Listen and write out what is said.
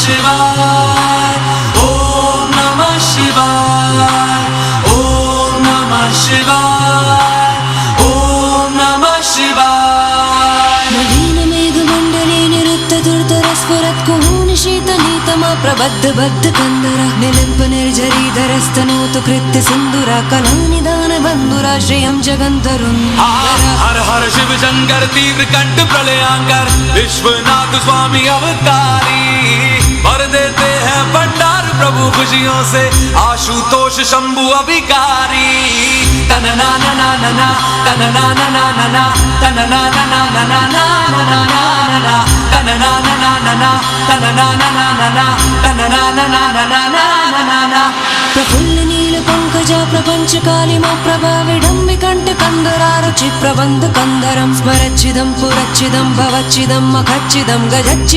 शिवाय, ओम नमः शिवाय, ओम नमः शिवाय, ओम नमः शिवाय। नवीन मेघमण्डले निरुत्तदुर्धरस्फुरत्कुहूनि शीतनीतमा प्रबद्ध बद्ध कन्दरा निलिम्प निर्झरीधरस्तनोतु कृत्य सिन्दुरा कलानिदान बन्धुरा श्रियं जगन्तरुन्धरा। हर हर शिव शंकर तीव्र कंठ प्रलयांकर विश्वनाथ स्वामी अवतारी भर देते हैं भंडार प्रभु खुशियों से आशुतोष शंभु अभिकारी। तनना ना ना ना ना तनना ना ना ना ना तनना ना ना ना ना ना ना ना तनना ना ना ना ना तनना ना ना ना ना तनना ना ना ना ना ना ना। प्रफुल्ल नील पंकजा प्रपंच कालिमा प्रभा विडम्बिकण्ठ कंदरा रुचि प्रबंध कंदरं स्मरच्चिदं पुरच्चिदं भवच्चिदं मखच्चिदं गजच्चिदं